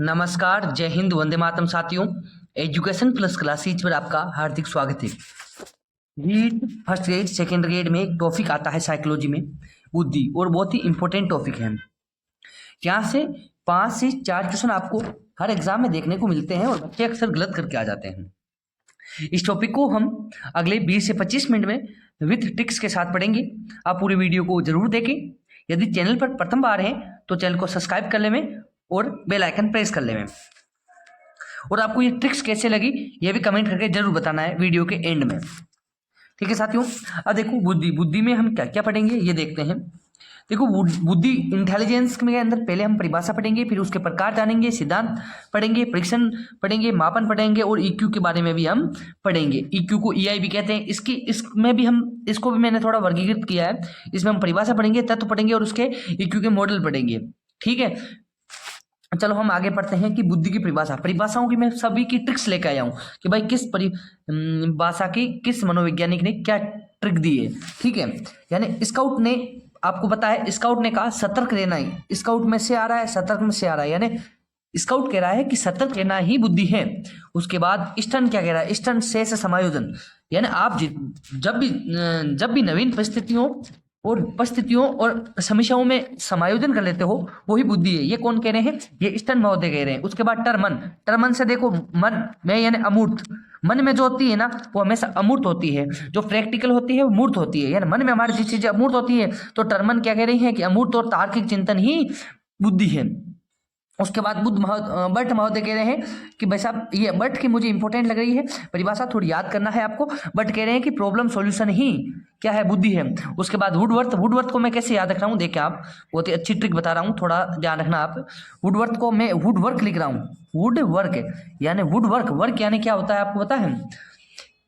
नमस्कार, जय हिंद, वंदे मातरम साथियों। एजुकेशन प्लस क्लासेज पर आपका हार्दिक स्वागत है। NEET first grade second grade में एक टॉपिक आता है साइकोलॉजी में, बुद्धि, और बहुत ही इंपॉर्टेंट टॉपिक है। यहाँ से 5 से 4 क्वेश्चन आपको हर एग्जाम में देखने को मिलते हैं और बच्चे अक्सर गलत करके आ जाते हैं। इस टॉपिक को हम अगले 20 से 25 मिनट में विथ ट्रिक्स के साथ पढ़ेंगे। आप पूरी वीडियो को जरूर देखें। यदि चैनल पर प्रथम बार हैं तो चैनल को सब्सक्राइब कर लें और बेल आइकन प्रेस कर लें। और आपको ये ट्रिक्स कैसे लगी ये भी कमेंट करके जरूर बताना है वीडियो के एंड में। ठीक है साथियों, अब देखो बुद्धि में हम क्या क्या पढ़ेंगे ये देखते हैं। देखो बुद्धि इंटेलिजेंस के अंदर पहले हम परिभाषा पढ़ेंगे, फिर उसके प्रकार जानेंगे, सिद्धांत पढ़ेंगे, परीक्षण पढ़ेंगे, मापन पढ़ेंगे और ईक्यू के बारे में भी हम पढ़ेंगे। ईक्यू को ईआई भी कहते हैं। इसमें भी हम इसको भी मैंने थोड़ा वर्गीकृत किया है। इसमें हम परिभाषा पढ़ेंगे, तत्व पढ़ेंगे और उसके ईक्यू के मॉडल पढ़ेंगे। ठीक है, चलो हम आगे पढ़ते हैं कि बुद्धि की परिभाषाओं की मैं सभी की ट्रिक्स लेकर आया हूँ कि भाई किस परिभाषा की किस मनोवैज्ञानिक ने क्या ट्रिक दी है। ठीक है, यानी स्काउट ने आपको पता है, स्काउट ने कहा सतर्क रहना ही स्काउट में से आ रहा है, सतर्क में से आ रहा है, यानी स्काउट कह रहा है कि सतर्क रहना ही बुद्धि है। उसके बाद स्टर्न क्या कह रहा है, स्टर्न से समायोजन, यानी आप जब भी नवीन परिस्थितियों और समस्याओं में समायोजन कर लेते हो वही बुद्धि है। ये कौन कह रहे हैं, ये स्टर्न महोदय कह रहे हैं। उसके बाद टर्मन से देखो, मन में यानी अमूर्त, मन में जो होती है ना वो हमेशा अमूर्त होती है, जो प्रैक्टिकल होती है वो मूर्त होती है। यानी मन में हमारी जो चीजें अमूर्त होती है तो टर्मन क्या कह रही है कि अमूर्त और तार्किक चिंतन ही बुद्धि है। उसके बाद बट महोदय कह रहे हैं कि भाई साहब ये बट की मुझे इंपॉर्टेंट लग रही है, परिभाषा थोड़ी याद करना है आपको। बट कह रहे हैं कि प्रॉब्लम सॉल्यूशन ही क्या है, बुद्धि है। उसके बाद वुडवर्थ को मैं कैसे याद रख रहा हूँ, देखिए आप बहुत ही अच्छी ट्रिक बता रहा हूँ, थोड़ा ध्यान रखना आप। वुडवर्थ को मैं वुडवर्क लिख रहा हूँ, वुडवर्क यानी वर्क यानी क्या होता है आपको पता है,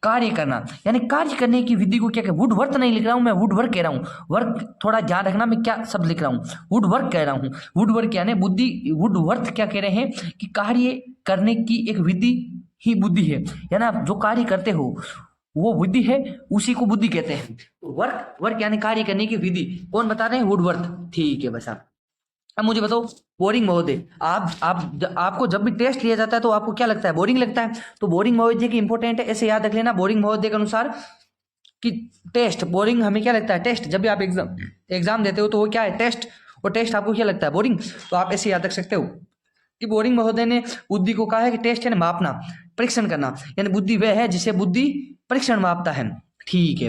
कार्य करना, यानी कार्य करने की विधि को क्या कहते हैं। वुडवर्थ नहीं लिख रहा हूं मैं, वुडवर्क कह रहा हूं। वर्क थोड़ा ध्यान रखना, मैं क्या शब्द लिख रहा हूं, वुडवर्क कह रहा हूं। वुडवर्क यानी बुद्धि, वुडवर्थ क्या कह रहे हैं कि कार्य करने की एक विधि ही बुद्धि है, यानी आप जो कार्य करते हो वो बुद्धि है, उसी को बुद्धि कहते हैं। वर्क यानी कार्य करने की विधि कौन बता रहे हैं, वुडवर्थ। ठीक है बस। आप अब मुझे बताओ, बोरिंग महोदय, आपको जब भी टेस्ट लिया जाता है तो आपको क्या लगता है, बोरिंग लगता है। तो बोरिंग महोदय की इंपॉर्टेंट है, ऐसे याद रख लेना। बोरिंग महोदय के अनुसार कि टेस्ट बोरिंग हमें क्या लगता है, टेस्ट जब भी आप एग्जाम देते हो तो वो क्या है, टेस्ट। और टेस्ट आपको क्या लगता है, बोरिंग। तो आप ऐसे याद रख सकते हो कि बोरिंग महोदय ने बुद्धि को कहा है कि टेस्ट यानी मापना, परीक्षण करना, यानी बुद्धि वह है जिसे बुद्धि परीक्षण मापता है। ठीक है,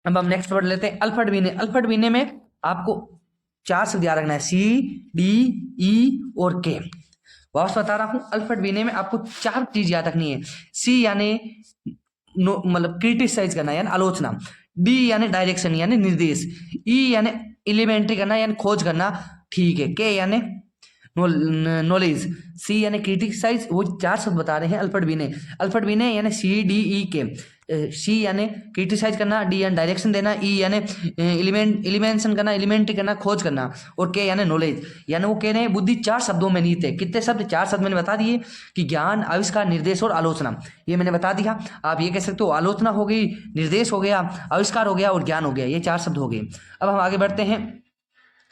अब हम नेक्स्ट वर्ड लेते हैं, अल्फ्रेड बीने में आपको 4 शब्द याद रखना है, सी डी ई और के। वापस बता रहा हूं, अल्फ्रेड बीने में आपको 4 चीज याद रखनी है। सी यानी मतलब क्रिटिसाइज करना यानी आलोचना, डी यानी डायरेक्शन यानी निर्देश, ई यानी एलिमेंट्री करना यानी खोज करना, ठीक है, के यानी नॉलेज, सी यानी क्रिटिसाइज। वो 4 शब्द बता रहे हैं अल्फ्रेड बीने यानी सी डी ई के। सी यानी क्रिटिसाइज करना, डी यानी डायरेक्शन देना, ई यानी एलिमेंशन करना, एलिमेंट्री करना, खोज करना, और के यानी नॉलेज। यानी वो कह रहे हैं बुद्धि 4 शब्दों में निहित है। कितने शब्द, 4 शब्द मैंने बता दिए कि ज्ञान, आविष्कार, निर्देश और आलोचना, ये मैंने बता दिया। आप ये कह सकते हो आलोचना हो गई, निर्देश हो गया, आविष्कार हो गया और ज्ञान हो गया, ये 4 शब्द हो गए। अब हम आगे बढ़ते हैं,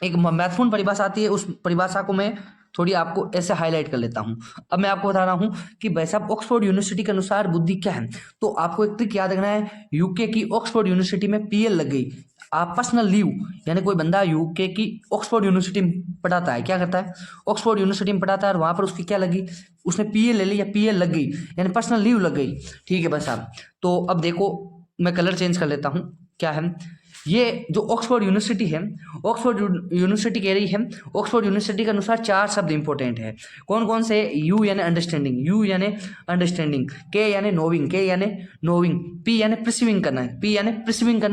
एक महत्वपूर्ण परिभाषा आती है, उस परिभाषा को मैं थोड़ी आपको ऐसे हाईलाइट कर लेता हूं। अब मैं आपको बता रहा हूं कि भाई साहब ऑक्सफोर्ड यूनिवर्सिटी के अनुसार बुद्धि क्या है। तो आपको एक ट्रिक याद रखना है, यूके की ऑक्सफोर्ड यूनिवर्सिटी में पीएल लग गई, आप पर्सनल लीव, यानी कोई बंदा यूके की ऑक्सफोर्ड यूनिवर्सिटी में पढ़ाता है, क्या करता है, ऑक्सफोर्ड यूनिवर्सिटी में पढ़ाता है, और वहां पर उसकी क्या लगी, उसने पीएल ले ली या पीएल लग गई, यानी पर्सनल लीव लग गई। ठीक है बस साहब, तो अब देखो मैं कलर चेंज कर लेता हूँ, क्या है, ये जो ऑक्सफोर्ड यूनिवर्सिटी है, ऑक्सफोर्ड यूनिवर्सिटी कह रही है, ऑक्सफोर्ड यूनिवर्सिटी के अनुसार 4 शब्द इंपॉर्टेंट है। कौन कौन से, यू यानी अंडरस्टैंडिंग, के यानी नोविंग, पी यानी प्रिसीविंग करना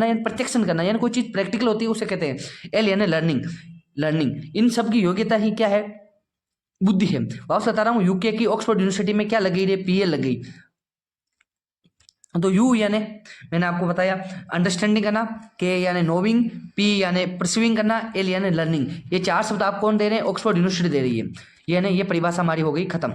यानी प्रत्यक्षण करना, यानी कोई चीज प्रैक्टिकल होती है उसे कहते हैं। एल यानी लर्निंग। इन सब की योग्यता ही क्या है, बुद्धि है। वापस बता रहा हूँ, यूके की ऑक्सफोर्ड यूनिवर्सिटी में क्या लगी रे, पीएल लग गई। तो यू यानी मैंने आपको बताया अंडरस्टैंडिंग करना, के यानी नोविंग, पी यानी परसीविंग करना, एल यानी लर्निंग। ये 4 शब्द आप कौन दे रहे हैं, ऑक्सफोर्ड यूनिवर्सिटी दे रही है। यानी ये परिभाषा हमारी हो गई खत्म।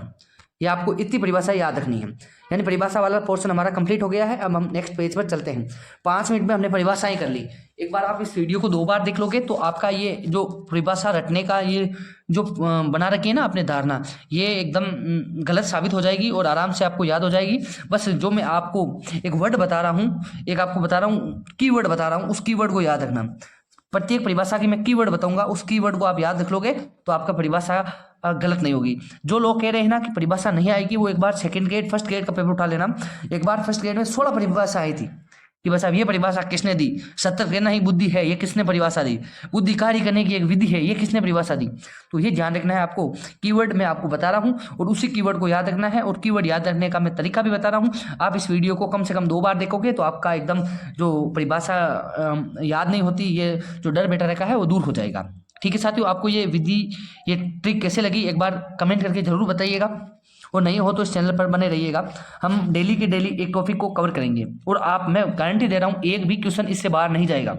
ये आपको इतनी परिभाषा याद रखनी है। यानी परिभाषा वाला पोर्शन हमारा कंप्लीट हो गया है। अब हम नेक्स्ट पेज पर चलते हैं। 5 मिनट में हमने परिभाषाएं कर ली। एक बार आप इस वीडियो को 2 बार देख लोगे तो आपका ये जो परिभाषा रटने का ये जो बना रखी है ना आपने धारणा, ये एकदम गलत साबित हो जाएगी और आराम से आपको याद हो जाएगी। बस जो मैं आपको एक वर्ड बता रहा हूँ, एक आपको बता रहा हूँ कीवर्ड बता रहा हूँ, उस कीवर्ड को याद रखना। प्रत्येक परिभाषा की मैं कीवर्ड बताऊंगा, उस कीवर्ड को आप याद रख लोगे तो आपका परिभाषा गलत नहीं होगी। जो लोग कह रहे हैं ना कि परिभाषा नहीं आएगी, वो एक बार सेकंड ग्रेड फर्स्ट ग्रेड का पेपर उठा लेना। एक बार फर्स्ट ग्रेड में 16 परिभाषा आई थी कि बस अब ये परिभाषा किसने दी, सतर्क रहना ही बुद्धि है, ये किसने परिभाषा दी, बुद्धि कार्य करने की एक विधि है, ये किसने परिभाषा दी। तो ये ध्यान रखना है आपको। कीवर्ड मैं आपको बता रहा हूँ और उसी कीवर्ड को याद रखना है, और कीवर्ड याद रखने का मैं तरीका भी बता रहा हूँ। आप इस वीडियो को कम से कम 2 बार देखोगे तो आपका एकदम जो परिभाषा याद नहीं होती, ये जो डर बैठा रखा है वो दूर हो जाएगा। ठीक है साथियों, आपको ये विधि, ये ट्रिक कैसे लगी एक बार कमेंट करके जरूर बताइएगा, और नहीं हो तो इस चैनल पर बने रहिएगा। हम डेली के डेली एक टॉपिक को कवर करेंगे, और आप, मैं गारंटी दे रहा हूँ, एक भी क्वेश्चन इससे बाहर नहीं जाएगा।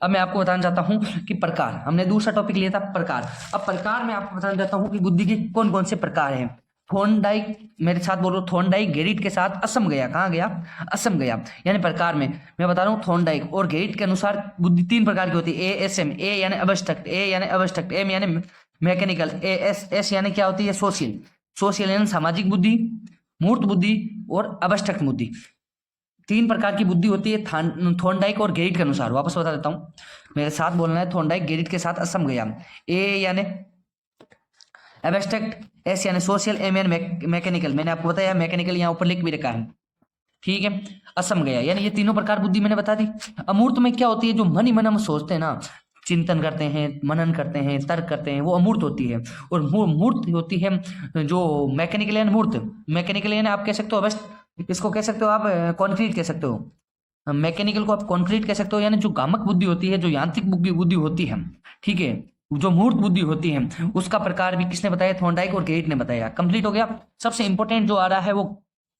अब मैं आपको बताना चाहता हूँ कि प्रकार, हमने दूसरा टॉपिक लिया था प्रकार। अब प्रकार में आपको बताना चाहता हूँ कि बुद्धि के कौन कौन से प्रकार हैं। थॉर्नडाइक, मेरे साथ बोलो, थॉर्नडाइक गेरिट के साथ असम गया, कहाँ गया, असम गया। यानी प्रकार में मैं बता रहा हूँ थॉर्नडाइक और गेरिट के अनुसार बुद्धि 3 प्रकार की होती है। ASM, ए यानी अब्स्ट्रैक्ट, ए यानी अब्स्ट्रैक्ट, एम यानी मैकेनिकल, एस यानी क्या होती है, सोशल। सोशल यानी सामाजिक बुद्धि, मूर्त बुद्धि और अब्स्ट्रैक्ट बुद्धि। 3 प्रकार की बुद्धि होती है थॉर्नडाइक और गेरिट के अनुसार। वापस बता देता हूँ, मेरे साथ बोलना है। थॉर्नडाइक गेरिट के साथ असम गया, ए यानी एब्स्ट्रैक्ट, एस यानी सोशल, एम यानी मैकेनिकल। मैंने आपको बताया मैकेनिकल यहाँ ऊपर लिख भी रखा है, ठीक है। असम गया, यानी ये तीनों प्रकार बुद्धि मैंने बता दी। अमूर्त में क्या होती है, जो मन ही मन हम सोचते हैं ना, चिंतन करते हैं, मनन करते हैं, तर्क करते हैं, वो अमूर्त होती है। और मूर्त होती है जो मैकेनिकल यानी मूर्त। मैकेनिकल यानी आप कह सकते हो इसको कह सकते हो आप कॉन्क्रीट कह सकते हो। मैकेनिकल को आप कॉन्क्रीट कह सकते हो, यानी जो गामक बुद्धि होती है, जो यांत्रिक बुद्धि होती है, ठीक है। जो मूर्त बुद्धि होती है उसका प्रकार भी किसने बताया, थॉर्नडाइक और गेरिट ने बताया। कंप्लीट हो गया। सबसे इंपॉर्टेंट जो आ रहा है वो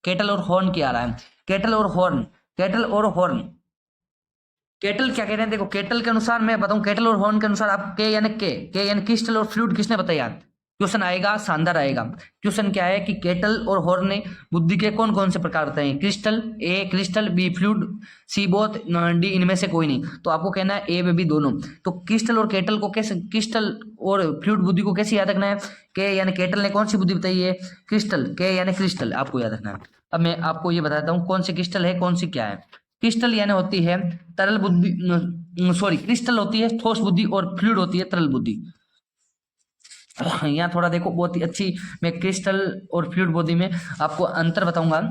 केटल और हॉर्न की आ रहा है। केटल और हॉर्न, केटल और हॉर्न। केटल क्या कह रहे हैं, देखो केटल के अनुसार मैं बताऊं, केटल और हॉर्न के अनुसार आप के यानी क्रिस्टल और फ्लूइड किसने बताया। क्वेश्चन आएगा, शानदार आएगा। क्वेश्चन क्या है कि केटल और हॉर्न ने बुद्धि के कौन कौन से प्रकार बताए। क्रिस्टल, ए crystal, B fluid, C both, D इनमें से कोई नहीं। तो आपको कहना है ए बी दोनों। तो क्रिस्टल और केटल को कैसे, क्रिस्टल और फ्लूइड बुद्धि को कैसे याद रखना है। के यानी केटल ने कौन सी बुद्धि बताई है, क्रिस्टल, के यानी क्रिस्टल, आपको याद रखना है। अब मैं आपको ये बताता हूँ कौन सी क्रिस्टल है, कौन सी क्या है। क्रिस्टल यानी होती है तरल बुद्धि, सॉरी क्रिस्टल होती है ठोस बुद्धि और फ्लूइड होती है तरल बुद्धि। यहाँ थोड़ा देखो, बहुत ही अच्छी मैं क्रिस्टल और फ्लूइड बुद्धि में आपको अंतर बताऊंगा।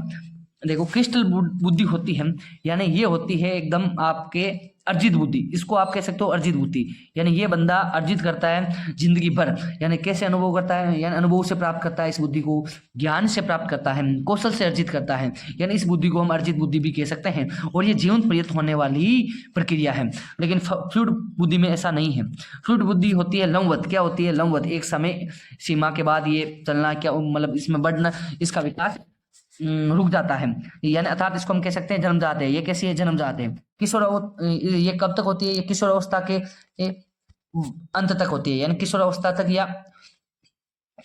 देखो क्रिस्टल बुद्धि होती है, यानी ये होती है एकदम आपके अर्जित बुद्धि, इसको आप कह सकते हो अर्जित बुद्धि। यानी ये बंदा अर्जित करता है जिंदगी भर, यानी कैसे अनुभव करता है, यानी अनुभव से प्राप्त करता है इस बुद्धि को, ज्ञान से प्राप्त करता है, कौशल से अर्जित करता है, यानी इस बुद्धि को हम अर्जित बुद्धि भी कह सकते हैं। और ये जीवन पर्यंत होने वाली प्रक्रिया है। लेकिन फ्लूइड बुद्धि में ऐसा नहीं है। फ्लूइड बुद्धि होती है लंबवत। क्या होती है, लंबवत, एक समय सीमा के बाद ये चलना, क्या मतलब इसमें बढ़ना, इसका विकास रुक जाता है, यानी अर्थात इसको हम कह सकते हैं जन्मजात है। ये कैसी है, जन्मजात है। किशोर, ये कब तक होती है, ये किशोर अवस्था के अंत तक होती है, यानी किशोर अवस्था तक, या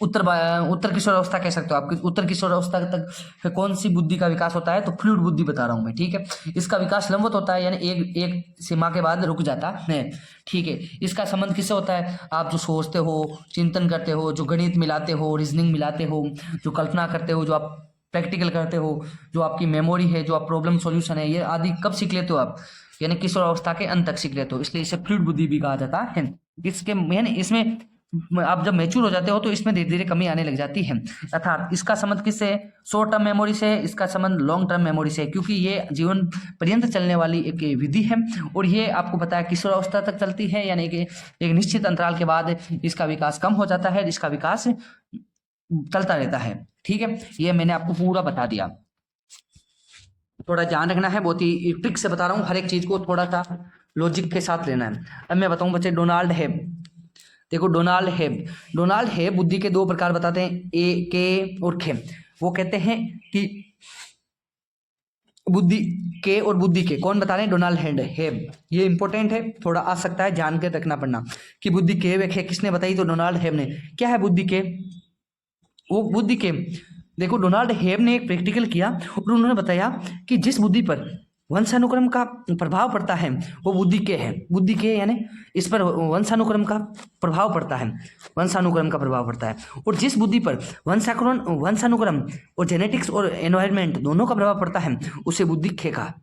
उत्तर किशोर अवस्था कह सकते हो आप। उत्तर किशोर अवस्था तक फिर कौन सी बुद्धि का विकास होता है, तो फ्लूइड बुद्धि बता रहा हूं मैं, ठीक है। इसका विकास लंबवत होता है, यानी एक सीमा के बाद रुक जाता है, ठीक है। इसका संबंध किससे होता है, आप जो सोचते हो, चिंतन करते हो, जो गणित मिलाते हो, रीजनिंग मिलाते हो, जो कल्पना करते हो, जो आप प्रैक्टिकल करते हो, जो आपकी मेमोरी है, जो आप प्रॉब्लम सॉल्यूशन है, ये आदि कब सीख लेते हो आप, यानी किशोर अवस्था के अंत तक सीख लेते हो। इसलिए इसे फ्लूइड बुद्धि भी कहा जाता है। इसके यानी इसमें आप जब मैच्योर हो जाते हो तो इसमें धीरे धीरे कमी आने लग जाती है। अर्थात इसका संबंध किससे, शॉर्ट टर्म मेमोरी से, इसका संबंध लॉन्ग टर्म मेमोरी से, क्योंकि ये जीवन पर्यंत चलने वाली एक विधि है। और ये आपको पता है किशोर अवस्था तक चलती है, यानी कि एक निश्चित अंतराल के बाद इसका विकास कम हो जाता है, इसका विकास चलता रहता है, ठीक है। ये मैंने आपको पूरा बता दिया। थोड़ा ध्यान रखना है, बहुत ही ट्रिक से बता रहा हूँ, हर एक चीज को थोड़ा सा लॉजिक के साथ लेना है। अब मैं बताऊं बच्चे, डोनाल्ड हेब, देखो डोनाल्ड हेब बुद्धि के 2 प्रकार बताते हैं, ए के और खे। वो कहते हैं कि बुद्धि के और बुद्धि के, कौन बता रहे हैं, डोनाल्ड हेब। ये इंपॉर्टेंट है, थोड़ा आ सकता है, जान के रखना पड़ना कि बुद्धि के वे किसने बताई, तो डोनाल्ड हेब ने। क्या है बुद्धि के, वो बुद्धि के, देखो डोनाल्ड हेब ने एक प्रैक्टिकल किया और उन्होंने बताया कि जिस बुद्धि पर वंशानुक्रम का प्रभाव पड़ता है वो बुद्धि के है। बुद्धि के यानी इस पर वंशानुक्रम का प्रभाव पड़ता है, वंशानुक्रम का प्रभाव पड़ता है। और जिस बुद्धि पर वंशानुक्रम और जेनेटिक्स और एनवायरनमेंट दोनों का प्रभाव पड़ता है उसे बुद्धि खे का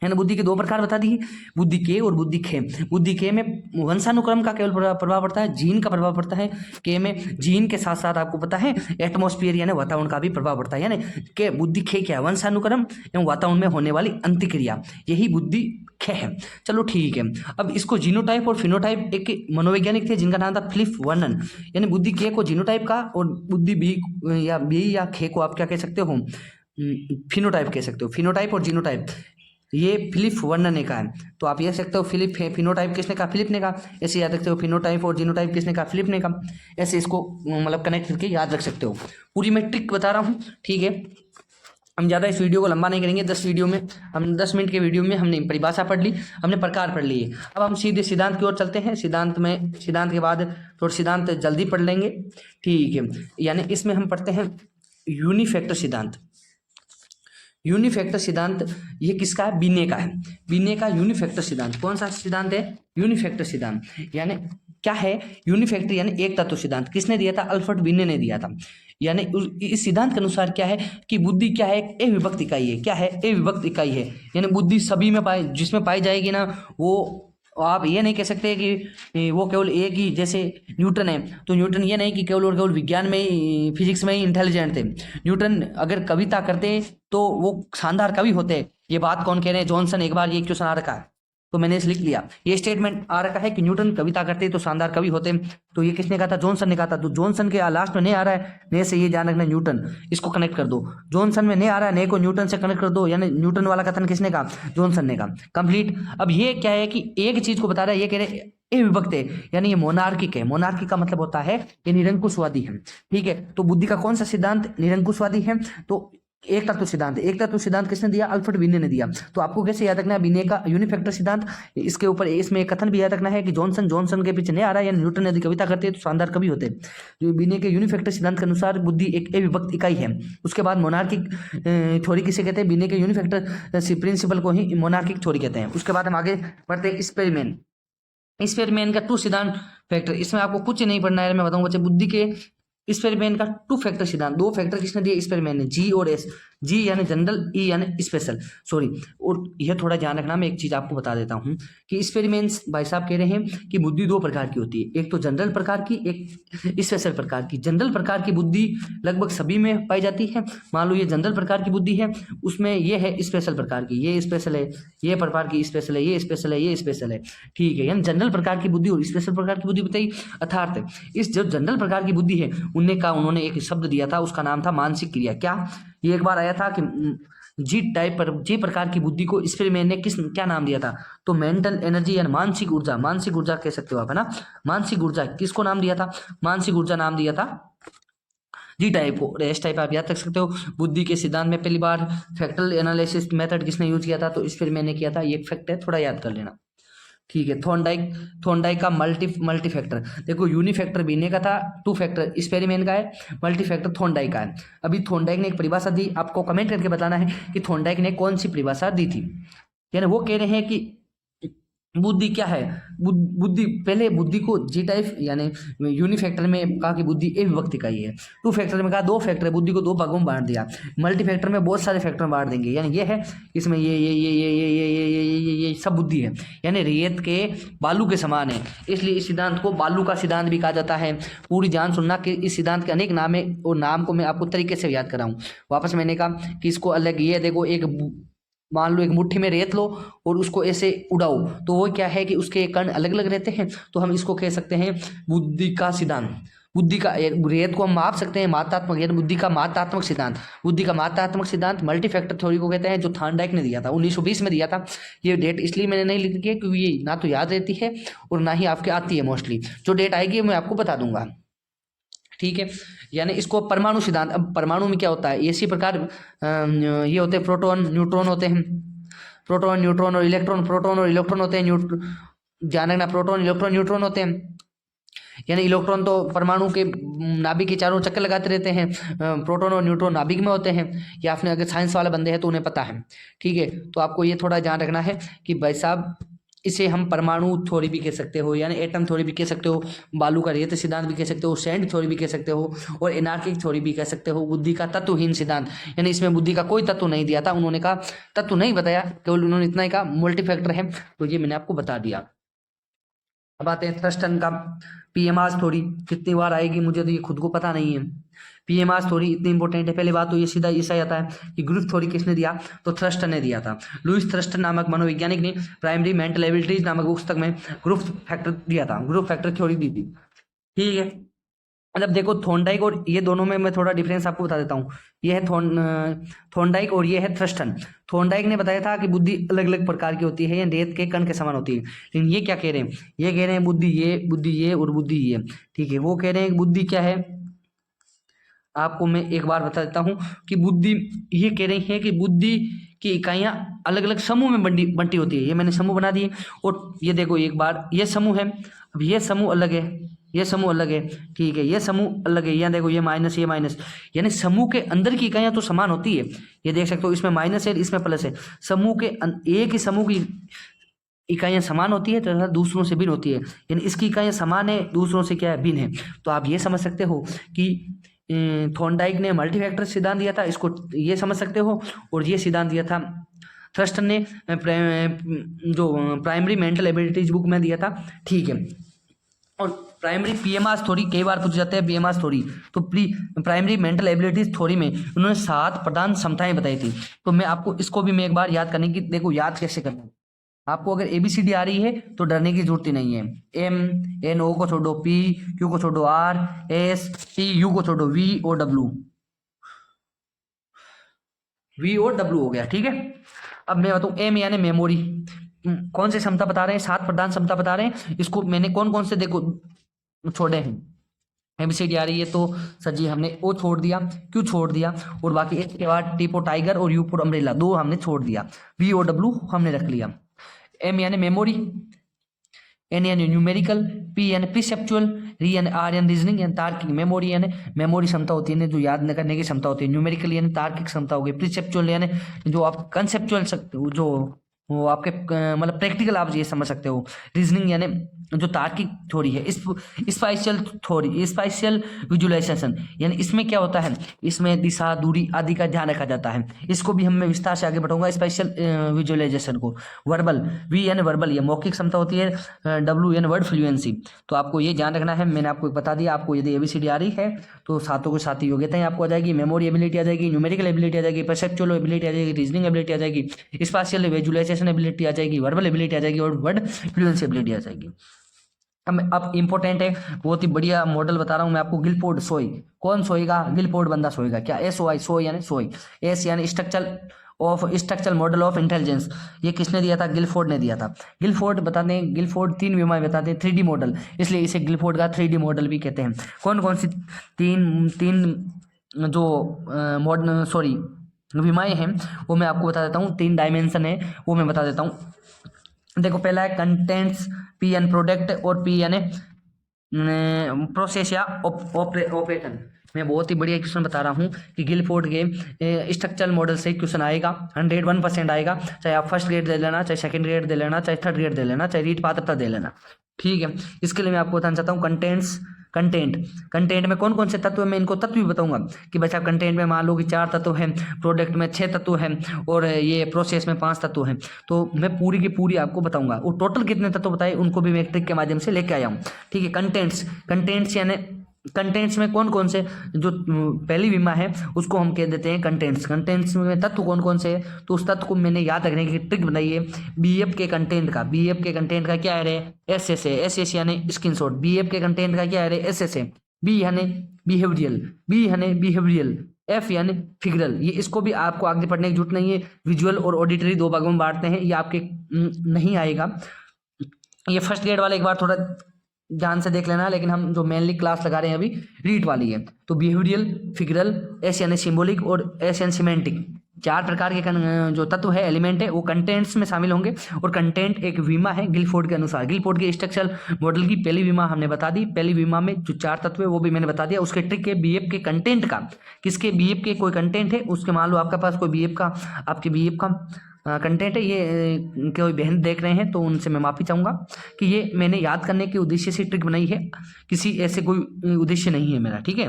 है ना। बुद्धि के दो प्रकार बता दिए, बुद्धि के और बुद्धि खे। बुद्धि के में वंशानुक्रम का केवल प्रभाव पड़ता है, जीन का प्रभाव पड़ता है। के में जीन के साथ साथ आपको पता है एटमॉस्फेयर यानी वातावरण का भी प्रभाव पड़ता है। यानी के बुद्धि खे क्या है, वंशानुक्रम एवं वातावरण में होने वाली अंतक्रिया, यही बुद्धि खे है। चलो ठीक है। अब इसको जीनोटाइप और फिनोटाइप एक मनोवैज्ञानिक थे जिनका नाम था फिलिप वर्नन। यानी बुद्धि के को जीनोटाइप का और बुद्धि बी या खे को आप क्या कह सकते हो, फिनोटाइप कह सकते हो। फिनोटाइप और जीनोटाइप ये फिलिप वर्नन ने कहा है। तो आप ये सकते हो फिलिप है, फिनोटाइप किसने कहा, फिलिप ने कहा। ऐसे याद रखते हो फिनोटाइप और जीनोटाइप किसने कहा, फिलिप ने कहा। ऐसे इसको मतलब कनेक्ट करके याद रख सकते हो। पूरी मैं ट्रिक बता रहा हूँ, ठीक है। हम ज़्यादा इस वीडियो को लंबा नहीं करेंगे। 10 मिनट के वीडियो में हमने परिभाषा पढ़ ली, हमने प्रकार पढ़ लिए। अब हम सीधे सिद्धांत की ओर चलते हैं। सिद्धांत के बाद थोड़ा सिद्धांत जल्दी पढ़ लेंगे, ठीक है। यानी इसमें हम पढ़ते हैं यूनिफैक्टर सिद्धांत। यूनिफैक्टर सिद्धांत ये किसका है, बीने का है। बीने का यूनिफैक्टर सिद्धांत कौन सा सिद्धांत है, यूनिफैक्टर सिद्धांत। यानी क्या है यूनिफैक्टर, यानी एक तत्व सिद्धांत किसने दिया था, अल्फ्रेड बीने ने दिया था। यानी इस सिद्धांत के अनुसार क्या है कि बुद्धि क्या है, एक अविभक्त इकाई है। क्या है, अविभक्त इकाई है। यानी बुद्धि सभी में जिसमें पाई जाएगी ना, वो आप ये नहीं कह सकते कि वो केवल एक ही, जैसे न्यूटन है तो न्यूटन ये नहीं कि केवल और केवल विज्ञान में ही, फिजिक्स में ही इंटेलिजेंट थे। न्यूटन अगर कविता करते तो वो शानदार कवि होते। ये बात कौन कह रहे हैं, जॉनसन एक बार ये क्वेश्चन आ रखा है तो मैंने इसे लिख लिया। ये स्टेटमेंट आ रखा है कि न्यूटन कविता करते तो शानदार कवि होते। तो ये किसने कहा था, जॉनसन ने कहा था। तो जॉनसन के लास्ट में नहीं आ रहा है, ने से ये जान रखना न्यूटन, इसको कनेक्ट कर दो। जॉनसन में नहीं आ रहा है, ने को न्यूटन से कनेक्ट कर दो। यानी न्यूटन वाला कथन किसने कहा, जॉनसन ने कहा। कंप्लीट। अब ये क्या है कि एक चीज को बता रहा है, ये कह रहे ये विभक्त है, यानी ये मोनार्किक है। मोनार्की का मतलब होता है ये निरंकुशवादी है, ठीक है। तो बुद्धि का कौन सा सिद्धांत निरंकुशवादी है, तो एक तत्व सिद्धांत। एक तत्व सिद्धांत किसने दिया, अल्फ्रेड बीने ने दिया। तो आपको कैसे याद रखना है, बीने का यूनिफैक्टर सिद्धांत। इसके ऊपर इसमें एक कथन भी याद रखना है कि जॉनसन के पीछे नहीं आ रहा है, या न्यूटन यदि कविता करते तो शानदार कवि होते। जो बीने के यूनिफैक्टर सिद्धांत के अनुसार बुद्धि एक अविभक्त इकाई है। उसके बाद मोनार्किक थ्योरी किसे कहते हैं, बीने के यूनिफैक्टर प्रिंसिपल को ही मोनार्किक थ्योरी कहते हैं। उसके बाद हम आगे बढ़ते हैं एक्सपेरिमेंट का टू सिद्धांत फैक्टर। इसमें आपको कुछ नहीं पढ़ना है, मैं बताऊंगा बच्चे। बुद्धि के एक्सपेरिमेंट का टू फैक्टर सिद्धांत, दो फैक्टर किसने दिए, एक्सपेरिमेंट ने, जी और एस। जी यानी जनरल, ई यानी स्पेशल, सॉरी। और यह थोड़ा ध्यान रखना, मैं एक चीज आपको बता देता हूं कि एक्सपेरिमेंट्स भाई साहब कह रहे हैं कि बुद्धि दो प्रकार की होती है, एक तो जनरल प्रकार की, एक स्पेशल प्रकार की। जनरल प्रकार की बुद्धि लगभग सभी में पाई जाती है। मान लो ये जनरल प्रकार की बुद्धि है, उसमें ये है स्पेशल प्रकार की, ये स्पेशल है, ये प्रकार की स्पेशल है, ये स्पेशल है, ये स्पेशल है, ठीक है। यानी जनरल प्रकार की बुद्धि और स्पेशल प्रकार की बुद्धि बताई। अर्थात इस जो जनरल प्रकार की बुद्धि है उन्होंने एक शब्द दिया था, उसका नाम था मानसिक क्रिया। क्या ये एक बार आया था कि जी प्रकार की बुद्धि को एक्सपेरिमेंट ने क्या नाम दिया था, तो मेंटल एनर्जी यानी मानसिक ऊर्जा कह सकते हो आप, है ना। मानसिक ऊर्जा किसको नाम दिया था, मानसिक ऊर्जा नाम दिया था जी टाइप को। एस टाइप आप याद रख सकते हो। बुद्धि के सिद्धांत में पहली बार फैक्टल एनालिसिस मेथड किसने यूज किया था, तो एक्सपेरिमेंट ने किया था। ये फैक्ट है, थोड़ा याद कर लेना, ठीक है। थॉर्नडाइक का मल्टी फैक्टर, देखो यूनिफैक्टर बीने का था, टू फैक्टर एक्सपेरिमेंट का है, मल्टी फैक्टर थॉर्नडाइक का है। अभी थॉर्नडाइक ने एक परिभाषा दी, आपको कमेंट करके बताना है कि थॉर्नडाइक ने कौन सी परिभाषा दी थी। यानी वो कह रहे हैं कि बुद्धि क्या है, बुद्धि पहले बुद्धि को जी टाइप यानी यूनिफैक्टर में कहा कि बुद्धि एक विभक्त इकाई है। टू फैक्टर में कहा दो फैक्टर है, बुद्धि को दो भागों में बांट दिया। मल्टी फैक्टर में बहुत सारे फैक्टर में बांट देंगे, यानी ये है इसमें ये सब बुद्धि है, यानी रेत के बालू के समान है। इसलिए इस सिद्धांत को बालू का सिद्धांत भी कहा जाता है। पूरी जान सुनना कि इस सिद्धांत के अनेक नाम है और नाम को मैं आपको तरीके से याद कराऊं। वापस मैंने कहा कि इसको अलग, ये देखो एक मान लो एक मुट्ठी में रेत लो और उसको ऐसे उड़ाओ, तो वो क्या है कि उसके कण अलग अलग रहते हैं, तो हम इसको कह सकते हैं बुद्धि का सिद्धांत। बुद्धि का रेत को हम माप सकते हैं मात्रात्मक, यानी बुद्धि का मात्रात्मक सिद्धांत। बुद्धि का मात्रात्मक सिद्धांत मल्टी फैक्टर थ्योरी को कहते हैं, जो थॉर्नडाइक ने दिया था 1920 में दिया था। ये डेट इसलिए मैंने नहीं लिखी है क्योंकि ये ना तो याद रहती है और ना ही आपके आती है मोस्टली। जो डेट आएगी मैं आपको बता दूंगा, ठीक है। यानी इसको परमाणु सिद्धांत। अब परमाणु में क्या होता है, इसी प्रकार ये होते हैं प्रोटॉन न्यूट्रॉन होते हैं, प्रोटॉन न्यूट्रॉन और इलेक्ट्रॉन, प्रोटॉन और इलेक्ट्रॉन होते हैं। ध्यान रखना, प्रोटॉन इलेक्ट्रॉन न्यूट्रॉन होते हैं। यानी इलेक्ट्रॉन तो परमाणु के नाभिक के चारों चक्कर लगाते रहते हैं, प्रोटॉन और न्यूट्रॉन नाभिक में होते हैं। ये आपने अगर साइंस वाला बंदे हैं तो उन्हें पता है, ठीक है। तो आपको ये थोड़ा ध्यान रखना है कि भाई साहब इसे हम परमाणु थ्योरी भी कह सकते हो, यानी एटम थ्योरी भी कह सकते हो, बालू का रेत सिद्धांत भी कह सकते हो, सैंड थ्योरी भी कह सकते हो, और एनार्किक थ्योरी भी कह सकते हो, बुद्धि का तत्वहीन सिद्धांत। यानी इसमें बुद्धि का कोई तत्व नहीं दिया था, उन्होंने कहा तत्व नहीं बताया, केवल उन्होंने इतना ही कहा मल्टीफैक्टर है, तो ये मैंने आपको बता दिया। अब आते हैं थर्स्टन का पीएमआर थ्योरी, कितनी बार आएगी मुझे तो ये खुद को पता नहीं है। पीएमआर थ्योरी इतनी इंपॉर्टेंट है। पहले बात तो ये सीधा ऐसा आता है कि ग्रुप थ्योरी किसने दिया, तो थर्स्टन ने दिया था। लुईस थर्स्टन नामक मनोवैज्ञानिक ने प्राइमरी मेंटल एबिलिटीज नामक पुस्तक में ग्रुप फैक्टर दिया था, ग्रुप फैक्टर थ्योरी दी थी, ठीक है। मतलब देखो थॉर्नडाइक और ये दोनों में मैं थोड़ा डिफरेंस आपको बता देता हूँ। ये है थॉर्नडाइक और ये है थर्स्टन। थॉर्नडाइक ने बताया था कि बुद्धि अलग अलग प्रकार की होती है, ये रेत के कण के समान होती है, लेकिन ये क्या कह रहे हैं, ये कह रहे हैं बुद्धि ये और बुद्धि ये, ठीक है। वो कह रहे हैं बुद्धि क्या है, आपको मैं एक बार बता देता हूँ कि बुद्धि, ये कह रही है कि बुद्धि की इकाइयाँ अलग अलग समूह में बंटी होती है। ये मैंने समूह बना दिए, और ये देखो एक बार ये समूह है, अब ये समूह अलग है, ये समूह अलग है, ठीक है, ये समूह अलग है, यहाँ देखो ये माइनस ये माइनस, यानी समूह के अंदर की इकाइयाँ तो समान होती है। ये देख सकते हो इसमें माइनस है इसमें प्लस है, समूह के एक ही समूह की इकाइयाँ समान होती है तथा दूसरों से भिन्न होती है, यानी इसकी इकाइयाँ समान है दूसरों से क्या है, भिन्न है। तो आप ये समझ सकते हो कि थॉर्नडाइक ने मल्टीफैक्टर सिद्धांत दिया था, इसको ये समझ सकते हो, और ये सिद्धांत दिया था थर्स्टन ने जो प्राइमरी मेंटल एबिलिटीज बुक में दिया था, ठीक है। और प्राइमरी पीएमआर थ्योरी कई बार पूछ जाते हैं, पीएमआर थ्योरी तो प्राइमरी मेंटल एबिलिटीज थ्योरी में उन्होंने 7 प्रधान क्षमताएं बताई थी। तो मैं आपको इसको भी मैं एक बार याद करने की, देखो याद कैसे करना है। आपको अगर ABCD आ रही है तो डरने की जरूरत ही नहीं है। MNO को छोड़ो, PQ को छोड़ो, RSTU को छोड़ो, VOW हो गया, ठीक है। अब मैं बताऊँ M यानी मेमोरी, कौन सी क्षमता बता रहे हैं, 7 प्रधान क्षमता बता रहे हैं। इसको मैंने कौन कौन से देखो छोड़े हैं, ABCD आ रही है तो सर जी हमने O छोड़ दिया, Q छोड़ दिया, और बाकी H के बाद T फॉर टाइगर और U फॉर अम्ब्रेला 2 हमने छोड़ दिया, VOW हमने रख लिया। M यानी मेमोरी, N यानी न्यूमेरिकल, P यानी परसेप्चुअल, R यानी रीजनिंग यानी तार्किक। मेमोरी यानी मेमोरी क्षमता होती है जो याद करने की क्षमता होती है, न्यूमेरिकल यानी तार्किक क्षमता हो गई, परसेप्चुअल यानी जो आप कंसेप्चुअल जो वो आपके मतलब प्रैक्टिकल आप ये समझ सकते हो, रीजनिंग यानी जो तार्किक थ्योरी है, स्पाइशियल थ्योरी, स्पाइशियल विजुअलाइजेशन, यानी इसमें क्या होता है, इसमें दिशा दूरी आदि का ध्यान रखा जाता है। इसको भी हम विस्तार से आगे बढ़ाऊंगा स्पाइशियल विजुअलाइजेशन को। वर्बल, V यानी वर्बल, ये मौखिक क्षमता होती है, W यानी वर्ड फ्लुएंसी। तो आपको ये ध्यान रखना है, मैंने आपको बता दिया। आपको यदि ABCD आ रही है तो सातों को साथ ही योग्यताएं आपको आ जाएगी, मेमोरी एबिलिटी आ जाएगी, न्यूमेरिकल एबिलिटी आ जाएगी, परसेप्चुअल एबिलिटी आ जाएगी, रीजनिंग एबिलिटी आ जाएगी, स्पाइशियल विजुअलाइजेशन एबिलिटी आ जाएगी, वर्बल एबिलिटी आ जाएगी, और वर्ड फ्लुएंसी एबिलिटी आ जाएगी। अब इंपॉर्टेंट है, बहुत ही बढ़िया मॉडल बता रहा हूँ मैं आपको, गिलफोर्ड सोई। कौन सोएगा, गिलफोर्ड बंदा सोएगा। क्या, SOI, सोई यानी सोई, S यानी स्ट्रक्चरल मॉडल ऑफ इंटेलिजेंस। ये किसने दिया था, गिलफोर्ड ने दिया था। गिलफोर्ड बताते हैं, गिलफोर्ड 3 विमाएं बताते हैं, 3D मॉडल, इसलिए इसे गिलफोर्ड का 3D मॉडल भी कहते हैं। कौन कौन सी तीन जो मॉडल विमाएं हैं वो मैं आपको बता देता हूँ, 3 डायमेंशन है वो मैं बता देता हूँ। देखो पहला है कंटेंट्स, P यानी प्रोडक्ट, और P यानी प्रोसेस या ऑपरेशन। मैं बहुत ही बढ़िया क्वेश्चन बता रहा हूँ कि गिलफोर्ड के स्ट्रक्चरल मॉडल से क्वेश्चन आएगा, 101% आएगा, चाहे आप फर्स्ट ग्रेड दे लेना, चाहे सेकंड ग्रेड दे लेना, चाहे थर्ड ग्रेड दे लेना, चाहे रीट पात्रता दे लेना, ठीक है। इसके लिए मैं आपको बताना चाहता हूँ कंटेंट में कौन कौन से तत्व है, मैं इनको तत्व भी बताऊंगा कि बच्चा कंटेंट में मान लो कि 4 तत्व हैं, प्रोडक्ट में 6 तत्व हैं, और ये प्रोसेस में 5 तत्व हैं। तो मैं पूरी की पूरी आपको बताऊंगा, और टोटल कितने तत्व बताए उनको भी मैं एक ट्रिक के माध्यम से लेके आया हूँ, ठीक है। कंटेंट्स यानी कंटेंट्स में कौन कौन से, जो पहली विमा है उसको हम कह देते हैं कंटेंट्स में तत्व कौन कौन से है, तो उस तत्व को मैंने याद रखने की ट्रिक बनाई है। BF के कंटेंट का क्या है रे, SS है, SS यानी स्क्रीनशॉट। BF के कंटेंट का क्या है रे, SS है। B यानी बिहेवियरल, F यानी फिगरल। ये इसको भी आपको आगे पढ़ने की जरूरत नहीं है, विजुअल और ऑडिटरी 2 भागों में बांटते हैं, ये आपके नहीं आएगा। ये फर्स्ट ग्रेड वाले एक बार थोड़ा ध्यान से देख लेना, लेकिन हम जो मेनली क्लास लगा रहे हैं अभी रीट वाली है। तो बिहेवियरल, फिगरल, S यानी सिंबॉलिक और S यानी सिमेंटिक, 4 प्रकार के जो तत्व है, एलिमेंट है, वो कंटेंट्स में शामिल होंगे। और कंटेंट एक विमा है गिलफोर्ड के अनुसार। गिलफोर्ड के स्ट्रक्चरल मॉडल की पहली विमा हमने बता दी। पहली विमा में जो 4 तत्व है वो भी मैंने बता दिया। उसके ट्रिक है बीएफ के कंटेंट का, किसके बीएफ के कोई कंटेंट है उसके, मान लो आपके पास कोई बीएफ का, आपके बीएफ का कंटेंट है, ये कोई बहन देख रहे हैं तो उनसे मैं माफ़ी चाहूँगा कि ये मैंने याद करने के उद्देश्य से ट्रिक बनाई है, किसी ऐसे कोई उद्देश्य नहीं है मेरा, ठीक है।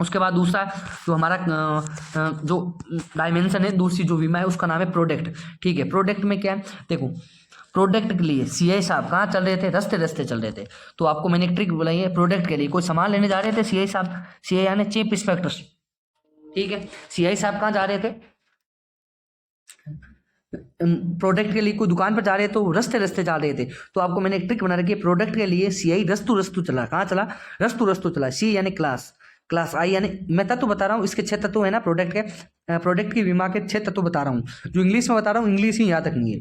उसके बाद दूसरा जो हमारा जो डायमेंशन है, दूसरी जो विमा है उसका नाम है प्रोडक्ट, ठीक है। प्रोडक्ट में क्या है, देखो प्रोडक्ट के लिए सीआई साहब कहाँ चल रहे थे, रस्ते रस्ते चल रहे थे। तो आपको मैंने एक ट्रिक बुलाई है, प्रोडक्ट के लिए कोई सामान लेने जा रहे थे सीआई साहब, सीआई यानी चीफ इंस्पेक्टर, ठीक है। सीआई साहब कहाँ जा रहे थे, प्रोडक्ट के लिए कोई दुकान पर जा रहे थे तो रस्ते रस्ते जा रहे थे। तो आपको मैंने एक ट्रिक बना रखी है, प्रोडक्ट के लिए सीआई रस्तु रस्तु चला, कहाँ चला, रस्तु रस्तु चला। सी यानी क्लास, क्लास आई यानी, मैं तत्व बता रहा हूँ, इसके 6 तत्व है ना प्रोडक्ट के, प्रोडक्ट की विमा के 6 तत्व बता रहा हूँ। जो इंग्लिश में बता रहा हूँ इंग्लिश ही याद रखनी है,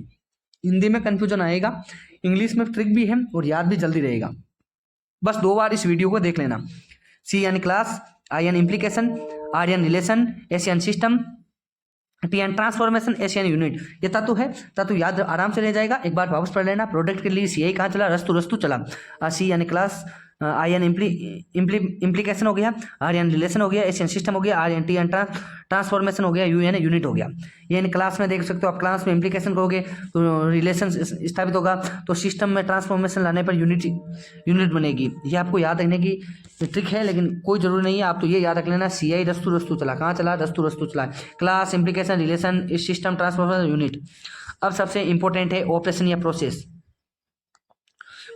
हिंदी में कंफ्यूजन आएगा, इंग्लिश में ट्रिक भी है और याद भी जल्दी रहेगा। बस 2 बार इस वीडियो को देख लेना। सी यानी क्लास, आई यानी इम्प्लीकेशन, आर यानी रिलेशन, एस यानी सिस्टम, टी यानी ट्रांसफॉर्मेशन, एस यानी यूनिट। ये तत्व है, तत्व याद आराम से रह जाएगा, एक बार वापस पढ़ लेना। प्रोडक्ट के लिए सीआई कहाँ चला, रस्तु रस्तु चला। सी यानी क्लास, आई यानी इम्प्लीकेशन हो गया, आर यानी रिलेशन हो गया, एस यानी सिस्टम हो गया, आर यानी टी यानी ट्रांसफॉर्मेशन हो गया, यू यानी यूनिट हो गया। यानी क्लास में देख सकते हो आप, क्लास में इम्प्लीकेशन करोगे तो रिलेशन स्थापित होगा, तो सिस्टम में ट्रांसफॉर्मेशन लाने पर यूनिट बनेगी। ये आपको याद रखने की ट्रिक है, लेकिन कोई जरूरी नहीं है, आप तो ये याद रख लेना, सीआई रस्तु रस्तु चला, कहाँ चला, रस्तु रस्तु चला, class, implication, relation, system, transformation, unit. अब सबसे इंपॉर्टेंट है ऑपरेशन या प्रोसेस,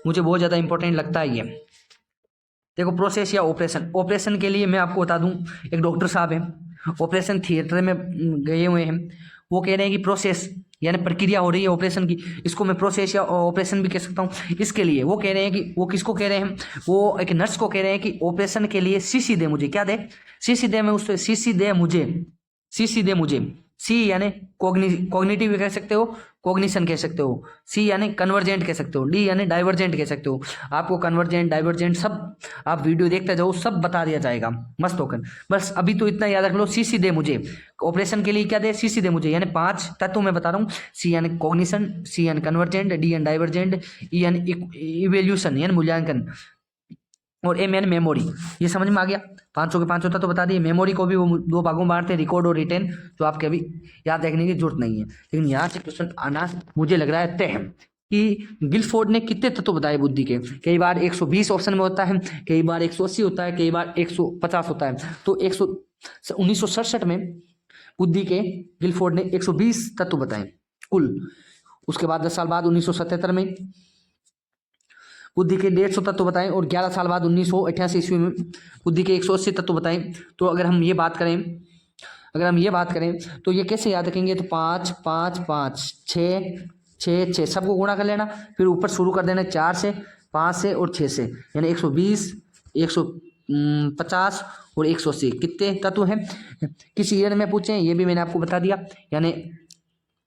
मुझे बहुत ज़्यादा इंपॉर्टेंट लगता है ये। देखो प्रोसेस या ऑपरेशन, ऑपरेशन के लिए मैं आपको बता दूं, एक डॉक्टर साहब हैं, ऑपरेशन थिएटर में गए हुए हैं, वो कह रहे हैं कि प्रोसेस यानी प्रक्रिया हो रही है ऑपरेशन की, इसको मैं प्रोसेस या ऑपरेशन भी कह सकता हूँ। इसके लिए वो कह रहे हैं कि, वो किसको कह रहे हैं, वो एक नर्स को कह रहे हैं कि ऑपरेशन के लिए सीसी दे मुझे, क्या दे, सीसी दे, मैं उससे सीसी दे मुझे, सीसी दे मुझे। सी यानी कॉग्निटिव कह सकते हो, कॉग्निशन कह सकते हो, सी यानी कन्वर्जेंट कह सकते हो, डी यानी डाइवर्जेंट कह सकते हो। आपको कन्वर्जेंट डाइवर्जेंट सब आप वीडियो देखते जाओ, सब बता दिया जाएगा मस्त होकर। बस अभी तो इतना याद रख लो, सी दे मुझे, ऑपरेशन के लिए क्या दे, सी दे मुझे, यानी 5 तत्व मैं बता रहा हूँ। सी यानी कॉग्निशन, सी यानी कन्वर्जेंट, डी यानी डाइवर्जेंट, ई यानी इवेल्यूशन यानी मूल्यांकन, और एम यानी मेमोरी। ये समझ में आ गया, 500 के 500 तो बता दिए। मेमोरी को भी वो 2 भागों में बांटते हैं, रिकॉर्ड और रिटेन, जो आपके अभी याद रखने की जरूरत नहीं है। लेकिन यहाँ से क्वेश्चन आना मुझे लग रहा है तय कि गिलफोर्ड ने कितने तत्व बताए बुद्धि के। कई बार 120 ऑप्शन में होता है, कई बार 180 होता है, कई बार 150 होता है। तो 1967 में बुद्धि के गिलफोर्ड ने 120 तत्व बताए कुल। उसके बाद 10 साल बाद 1977 में बुद्धि के 150 तत्व बताएं, और 11 साल बाद 1988 ईस्वी में बुद्धि के 180 तत्व बताएं। तो अगर हम ये बात करें तो ये कैसे याद रखेंगे, तो 5 5 5 6 6 6 सबको गुणा कर लेना, फिर ऊपर शुरू कर देना 4 से, 5 से और 6 से, यानी 120 150 और 180 कितने तत्व हैं। किसी ईयर में पूछें, ये भी मैंने आपको बता दिया। यानी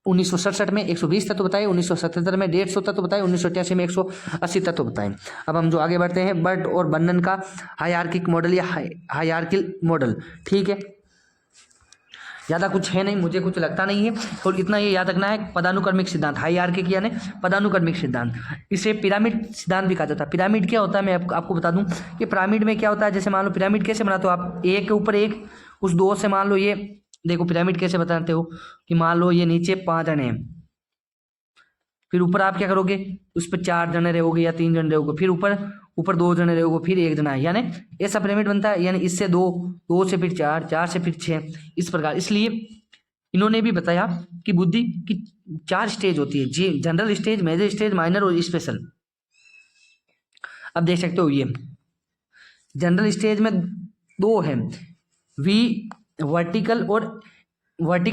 1967 में 120 तत्व बताए, 1977 में 150 तत्व बताए, 1988 में 180 तत्व बताए। अब हम जो आगे बढ़ते हैं, बर्ट और बर्नन का हायरार्किक मॉडल या हायरार्किकल मॉडल, ठीक है। ज़्यादा कुछ है नहीं, मुझे कुछ लगता नहीं है, और इतना ये याद रखना है, पदानुक्रमिक सिद्धांत, हायरार्किक यानी पदानुक्रमिक सिद्धांत। इसे पिरामिड सिद्धांत भी कहा जाता है। पिरामिड क्या होता है, मैं आपको बता दूं कि पिरामिड में क्या होता है। जैसे मान लो पिरामिड कैसे बनाते हो आप, एक के ऊपर एक, उस 2 से मान लो, ये देखो पिरामिड कैसे बताते हो कि मान लो ये नीचे 5 जने हैं, फिर ऊपर आप क्या करोगे, उस पर 4 जने रहोगे या 3 जने रहोगे, फिर ऊपर 2 जने रहोगे, फिर 1 जना है, यानी ऐसा पिरामिड बनता है। यानी इससे 2 से फिर 4, 4 से फिर 6, इस प्रकार। इसलिए इन्होंने भी बताया कि बुद्धि की 4 स्टेज होती है, जी, general stage, major stage, minor और स्पेशल। अब देख सकते हो, ये जनरल स्टेज में 2 है, वी वर्टिकल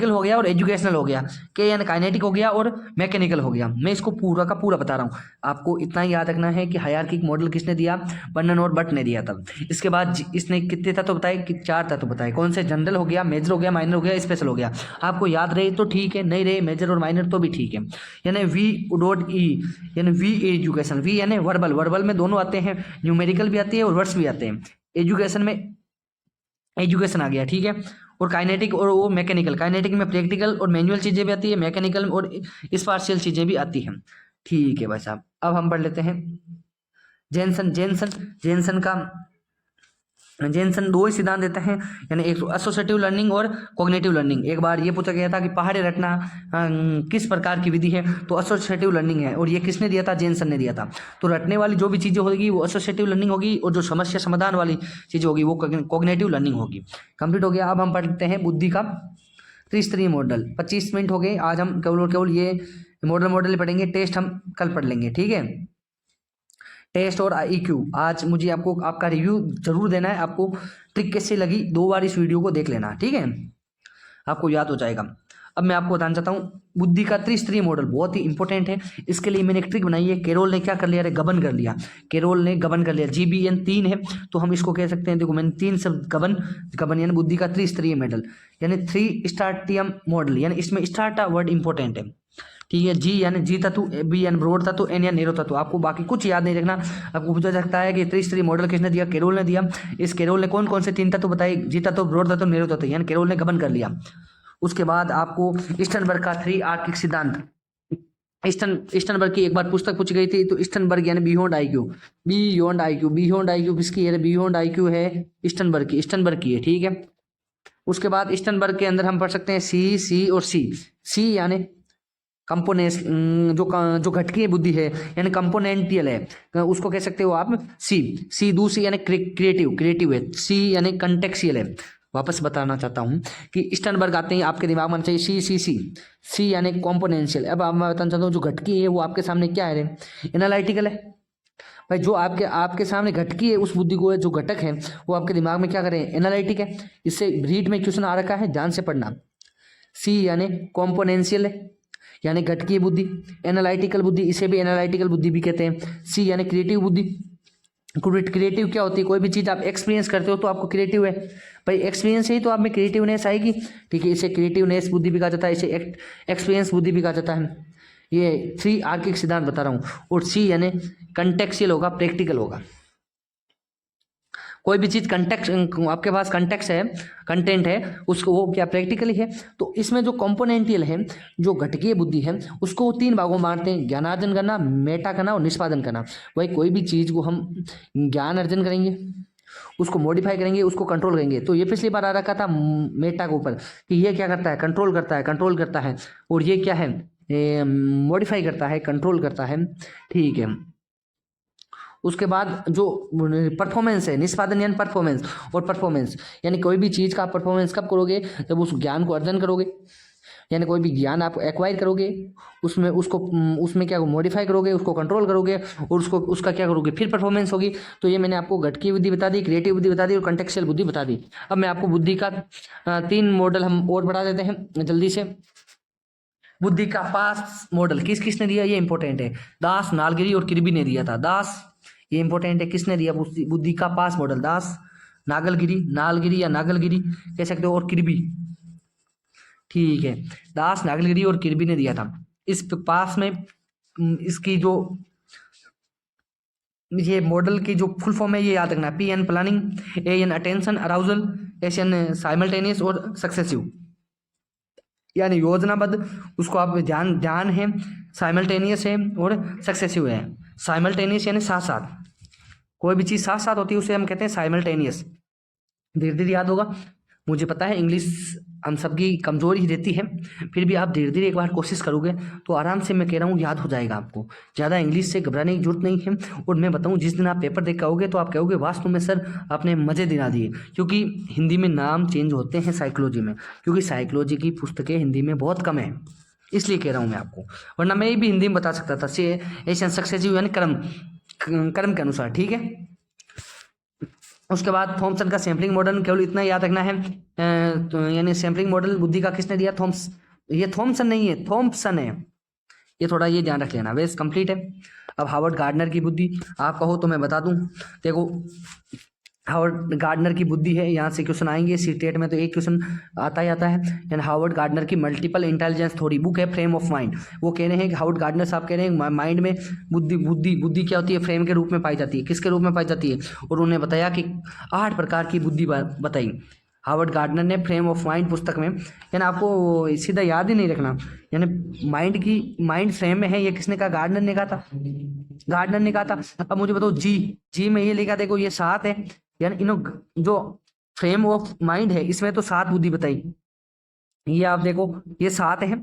हो गया और एजुकेशनल हो गया, के यानी काइनेटिक हो गया और मैकेनिकल हो गया। मैं इसको पूरा का पूरा बता रहा हूँ, आपको इतना ही याद रखना है कि हायरार्किक मॉडल किसने दिया, बर्नन और बट ने दिया तब। इसके बाद इसने कितने तत्व बताए, कि 4 तत्व बताए। कौन से, जनरल हो गया, मेजर हो गया, माइनर हो गया, स्पेशल हो गया। आपको याद रहे तो ठीक है, नहीं रहे मेजर और माइनर तो भी ठीक है। यानी वी डॉट ई यानी वी एजुकेशन, वी यानी वर्बल में दोनों आते हैं, न्यूमेरिकल भी आती है और वर्ड्स भी आते हैं। एजुकेशन में एजुकेशन आ गया, ठीक है। और काइनेटिक और वो मैकेनिकल। काइनेटिक में प्रैक्टिकल और मैनुअल चीज़ें भी आती है, मैकेनिकल और स्पार्शियल चीज़ें भी आती हैं। ठीक है भाई साहब, अब हम पढ़ लेते हैं जेनसन। जेनसन दो ही सिद्धांत देते हैं, यानी एक एसोसिएटिव लर्निंग और कॉग्निटिव लर्निंग। एक बार ये पूछा गया था कि पहाड़ी रटना किस प्रकार की विधि है, तो एसोसिएटिव लर्निंग है, और ये किसने दिया था? जेनसन ने दिया था। तो रटने वाली जो भी चीज़ें होगी वो एसोसिएटिव लर्निंग होगी, और जो समस्या समाधान वाली चीज़ें होगी वो कॉग्निटिव लर्निंग होगी। कंप्लीट हो गया। अब हम पढ़ते हैं बुद्धि का त्रिस्तरीय मॉडल। 25 मिनट हो गए, आज हम केवल और केवल ये मॉडल पढ़ेंगे। टेस्ट हम कल पढ़ लेंगे, ठीक है। टेस्ट और IQ आज मुझे आपको आपका रिव्यू जरूर देना है। आपको ट्रिक कैसे लगी 2 बार इस वीडियो को देख लेना, ठीक है, आपको याद हो जाएगा। अब मैं आपको बताना चाहता हूँ बुद्धि का त्रिस्तरीय मॉडल बहुत ही इंपॉर्टेंट है। इसके लिए मैंने एक ट्रिक बनाई है। कैरोल ने क्या कर लिया? गबन कर लिया। कैरोल ने गबन कर लिया। GBN 3 है, तो हम इसको कह सकते हैं, देखो मैंने 3 शब्द गबन यानी बुद्धि का त्रिस्तरीय मॉडल, यानी 3 स्टार्टियम मॉडल, यानी इसमें स्टार्टा वर्ड इंपॉर्टेंट है, ठीक है। जी यानी जी तत्व, बी यानी ब्रॉड तत्व, एन यानी नैरो तत्व। आपको बाकी कुछ याद नहीं रखना। आपको पूछा सकता है कि त्रिस्तरीय मॉडल किसने दिया? कैरोल ने दिया। इस कैरोल ने कौन कौन से 3 तत्व बताए? जी तत्व, ब्रॉड तत्व, नैरो तत्व, यानी कैरोल ने गबन कर लिया। उसके बाद आपको स्टर्नबर्ग का 3 आर्किक सिद्धांत, स्टर्नबर्ग की एक बार पुस्तक पूछी गई थी, तो स्टर्नबर्ग यानी बियॉन्ड IQ किसकी है? बियॉन्ड IQ है स्टर्नबर्ग की है, ठीक है। उसके बाद स्टर्नबर्ग के अंदर हम पढ़ सकते हैं सी और सी यानी कंपोनेंस, जो घटकीय बुद्धि है यानी कंपोनेंटियल है, उसको कह सकते हो आप सी। दूसरी यानी क्रिएटिव है। सी यानी कंटेक्सियल है। वापस बताना चाहता हूँ कि स्टर्नबर्ग आते ही आपके दिमाग में आना चाहिए सी यानी कॉम्पोनेंशियल। अब मैं बताना चाहता हूँ जो घटकी है वो आपके सामने क्या है? एनालिटिकल है। भाई जो आपके सामने घटकी है उस बुद्धि को, जो घटक है वो आपके दिमाग में क्या करें? एनालिटिक है। इससे रीड में क्वेश्चन आ रखा है, ध्यान से पढ़ना। सी यानी कॉम्पोनेंशियल है, यानी घटकीय बुद्धि। एनालिटिकल बुद्धि, इसे भी एनालिटिकल बुद्धि भी कहते हैं। सी यानी क्रिएटिव बुद्धि। क्रिएटिव क्या होती है? कोई भी चीज़ आप एक्सपीरियंस करते हो तो आपको क्रिएटिव है। भाई एक्सपीरियंस है ही तो आप में क्रिएटिवनेस आएगी, ठीक है। इसे क्रिएटिवनेस बुद्धि भी कहा जाता है, इसे एक्सपीरियंस बुद्धि भी कहा जाता है। ये 3 आर्किक सिद्धांत बता रहा हूँ। और सी यानी कंटेक्चुअल होगा, प्रैक्टिकल होगा। कोई भी चीज़ कंटेक्ट, आपके पास कंटेंट है, उसको वो क्या प्रैक्टिकली है। तो इसमें जो कंपोनेंटियल है, जो घटकीय बुद्धि है, उसको 3 भागों में बांटते हैं: ज्ञानार्जन करना, मेटा करना और निष्पादन करना। भाई कोई भी चीज़ को हम ज्ञान अर्जन करेंगे, उसको मॉडिफाई करेंगे, उसको कंट्रोल करेंगे। तो ये पिछली बार आ रखा था मेटा के ऊपर कि ये क्या करता है? कंट्रोल करता है। और ये क्या है? मॉडिफाई करता है, कंट्रोल करता है, ठीक है। उसके बाद जो परफॉर्मेंस है, निष्पादन यानी परफॉर्मेंस यानी कोई भी चीज़ का परफॉर्मेंस कब करोगे? जब उस ज्ञान को अर्जन करोगे, यानी कोई भी ज्ञान आप एक्वायर करोगे, उसमें क्या मॉडिफाई करोगे, उसको कंट्रोल करोगे, और उसका क्या करोगे? फिर परफॉर्मेंस होगी। तो ये मैंने आपको घटकीय बुद्धि बता दी, क्रिएटिव बुद्धि बता दी और कंटेक्चुअल बुद्धि बता दी। अब मैं आपको बुद्धि का 3 मॉडल हम और बढ़ा देते हैं जल्दी से। बुद्धि का पास मॉडल किसने दिया? ये इंपॉर्टेंट है। दास, नागलगिरी और किर्बी ने दिया था। दास, ये इंपॉर्टेंट है, किसने दिया? बुद्धि का पास मॉडल दास, नागलगिरी या नागलगिरी कह सकते हो, और किर्बी, ठीक है। दास, नागलगिरी और किर्बी ने दिया था। इस पास में इसकी जो ये मॉडल की जो फुल फॉर्म है ये याद रखना: PN planning, AN attention arousal, SN simultaneous और सक्सेसिव, यानी योजनाबद्ध। उसको आप ध्यान है, साइमल्टेनियस है और सक्सेसिव है। साइमल्टेनियस यानी साथ साथ, कोई भी चीज़ साथ साथ होती है उसे हम कहते हैं साइमल्टेनियस। धीरे धीरे याद होगा। मुझे पता है इंग्लिश हम सबकी कमज़ोरी ही रहती है, फिर भी आप धीरे धीरे एक बार कोशिश करोगे तो आराम से, मैं कह रहा हूँ, याद हो जाएगा आपको। ज़्यादा इंग्लिश से घबराने की जरूरत नहीं है। और मैं बताऊँ, जिस दिन आप पेपर देख के आओगे तो आप कहोगे वास्तव में सर आपने मज़े दिला दिए। क्योंकि हिंदी में नाम चेंज होते हैं साइकोलॉजी में, क्योंकि साइकोलॉजी की पुस्तकें हिंदी में बहुत कम है, इसलिए कह रहा हूँ मैं आपको। वरना मैं भी हिंदी में बता सकता था। से ऐसे सक्सेसिव यानी कर्म के अनुसार, ठीक है। उसके बाद थॉमसन का सैम्पलिंग मॉडल, केवल इतना याद रखना है, तो यानी सैम्पलिंग मॉडल बुद्धि का किसने दिया? ये थॉमसन नहीं है, थॉम्पसन है। ये थोड़ा ये ध्यान रख लेना। वेस कंप्लीट है। अब हार्वर्ड गार्डनर की बुद्धि, आप कहो तो मैं बता दूं। देखो हार्वर्ड गार्डनर की बुद्धि है, यहाँ से क्वेश्चन आएंगे सीटेट में, तो एक क्वेश्चन आता ही आता है। यानी हार्वर्ड गार्डनर की मल्टीपल इंटेलिजेंस थ्योरी बुक है, फ्रेम ऑफ माइंड। वो कह रहे हैं कि हार्वर्ड गार्डनर साहब कह रहे हैं माइंड में बुद्धि क्या होती है? फ्रेम के रूप में पाई जाती है। किसके रूप में पाई जाती है? और उन्होंने बताया कि 8 प्रकार की बुद्धि बताई। हार्वर्ड गार्डनर ने फ्रेम ऑफ माइंड पुस्तक में, यानी आपको सीधा याद ही नहीं रखना, यानी माइंड फ्रेम में है, ये किसने कहा? गार्डनर ने कहा था, गार्डनर ने कहा था। अब मुझे बताओ जी में ये लिखा, देखो ये 7 है, यानी इन जो फ्रेम ऑफ माइंड है इसमें तो 7 बुद्धि बताई, ये आप देखो ये 7 है,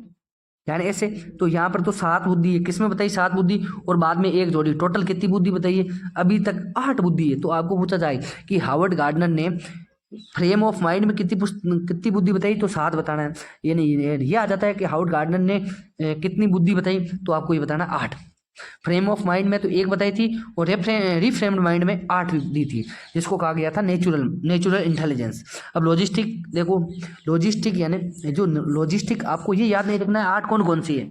यानी ऐसे, तो यहाँ पर तो 7 बुद्धि है, किसमें बताई? 7 बुद्धि, और बाद में एक जोड़ी, टोटल कितनी बुद्धि बताइए? अभी तक 8 बुद्धि है। तो आपको पूछा जाए कि हार्वर्ड गार्डनर ने फ्रेम ऑफ माइंड में कितनी बुद्धि बताई, तो 7 बताना है। यानी ये आ जाता है कि हार्वर्ड गार्डनर ने कितनी बुद्धि बताई, तो आपको ये बताना 8। फ्रेम ऑफ माइंड में तो 1 बताई थी, और रिफ्रेम्ड माइंड में 8 दी थी, जिसको कहा गया था नेचुरल इंटेलिजेंस। अब लॉजिस्टिक देखो, लॉजिस्टिक यानी जो लॉजिस्टिक, आपको ये याद नहीं रखना है 8 कौन कौन सी है,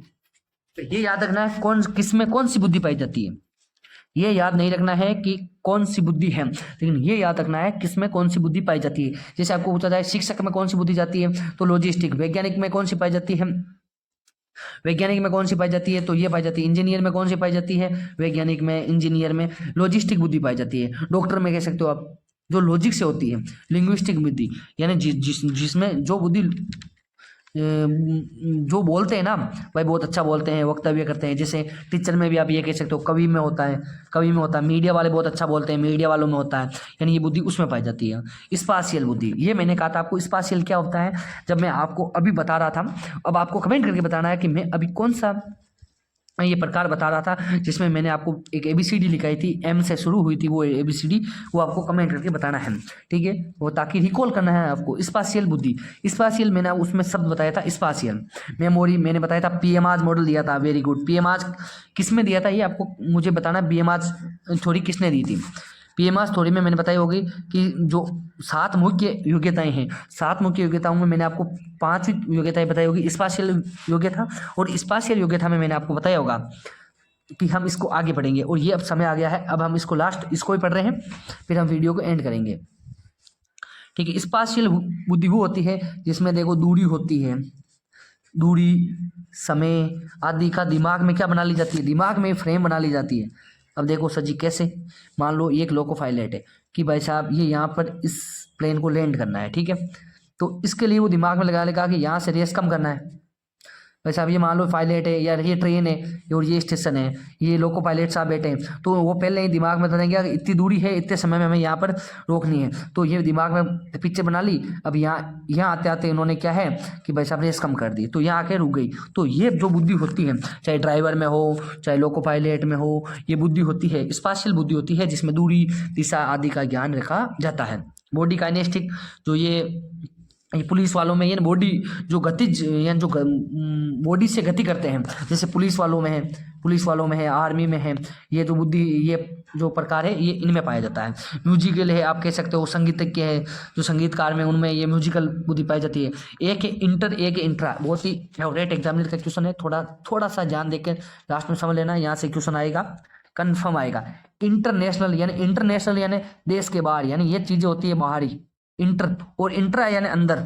तो ये याद रखना है किसमें कौन सी बुद्धि पाई जाती है। ये याद नहीं रखना है कि कौन सी बुद्धि है, लेकिन ये याद रखना है किसमें कौन सी बुद्धि पाई जाती है। जैसे आपको पूछा जाए शिक्षक में कौन सी बुद्धि जाती है, तो लॉजिस्टिक। वैज्ञानिक में कौन सी पाई जाती है? वैज्ञानिक में कौन सी पाई जाती है? तो ये पाई जाती है। इंजीनियर में कौन सी पाई जाती है? वैज्ञानिक में, इंजीनियर में लॉजिस्टिक बुद्धि पाई जाती है। डॉक्टर में कह सकते हो आप, जो लॉजिक से होती है। लिंग्विस्टिक बुद्धि यानी जिसमें जो बुद्धि जो बोलते हैं ना भाई, बहुत अच्छा बोलते हैं, वक्तव्य करते हैं। जैसे टीचर में भी आप ये कह सकते हो, कवि में होता है। मीडिया वाले बहुत अच्छा बोलते हैं, मीडिया वालों में होता है, यानी ये बुद्धि उसमें पाई जाती है। स्पाशियल बुद्धि, ये मैंने कहा था आपको स्पाशियल क्या होता है, जब मैं आपको अभी बता रहा था। अब आपको कमेंट करके बताना है कि मैं अभी कौन सा ये प्रकार बता रहा था, जिसमें मैंने आपको एक ABCD लिखाई थी, M से शुरू हुई थी वो ABCD, वो आपको कमेंट करके बताना है, ठीक है, वो ताकि रिकॉल करना है आपको। स्पाशियल बुद्धि, स्पाशियल मैंने उसमें शब्द बताया था स्पाशियल। मेमोरी मैंने बताया था, PMAS मॉडल दिया था, वेरी गुड। PMAS किस में दिया था ये आपको मुझे बताना। PMAS थ्योरी किसने दी थी? PMAS थ्योरी में मैंने बताई होगी कि जो 7 मुख्य योग्यताएं हैं, 7 मुख्य योग्यताओं में मैंने आपको 5 योग्यताएं बताई होगी। स्पाशियल योग्यता, और स्पाशियल योग्यता में मैंने आपको बताया होगा कि हम इसको आगे पढ़ेंगे। और ये अब समय आ गया है, अब हम इसको लास्ट इसको ही पढ़ रहे हैं, फिर हम वीडियो को एंड करेंगे, ठीक है। स्पाशियल बुद्धि वो होती है जिसमें देखो दूरी होती है, दूरी, समय आदि का दिमाग में क्या बना ली जाती है? दिमाग में फ्रेम बना ली जाती है। अब देखो सर जी कैसे, मान लो एक लोको पायलट है कि भाई साहब ये यहाँ पर इस प्लेन को लैंड करना है, ठीक है, तो इसके लिए वो दिमाग में लगा लेगा कि यहाँ से रेस कम करना है। भाई साहब ये मान लो पायलट है, या ये ट्रेन है, और ये स्टेशन है, ये लोको पायलट साहब बैठे हैं, तो वो पहले ही दिमाग में बताएंगे कि इतनी दूरी है, इतने समय में हमें यहाँ पर रोकनी है, तो ये दिमाग में पिक्चर बना ली। अब यहाँ आते आते इन्होंने क्या है कि भाई साहब रेस कम कर दी, तो यहाँ आके रुक गई। तो ये जो बुद्धि होती है, चाहे ड्राइवर में हो चाहे लोको पायलट में हो, ये बुद्धि होती है, स्पाशियल बुद्धि होती है, जिसमें दूरी, दिशा आदि का ज्ञान रखा जाता है। बॉडी काइनेस्टिक, जो ये पुलिस वालों में, ये बॉडी जो गतिज, यानी जो बॉडी से गति करते हैं, जैसे पुलिस वालों में है, आर्मी में है, ये जो बुद्धि, ये जो प्रकार है, ये इनमें पाया जाता है। म्यूजिकल है, आप कह सकते हो संगीतज्ञ है, जो संगीतकार में, उनमें ये म्यूजिकल बुद्धि पाई जाती है। एक है इंटर, एक है इंट्रा, बहुत ही फेवरेट एग्जामिनर का क्वेश्चन है, थोड़ा सा ध्यान देकर लास्ट में समझ लेना, यहाँ से क्वेश्चन आएगा, कन्फर्म आएगा। इंटरनेशनल यानी देश के बाहर, यानी ये चीजें होती है बाहरी, इंटर, और इंट्रा यानी अंदर,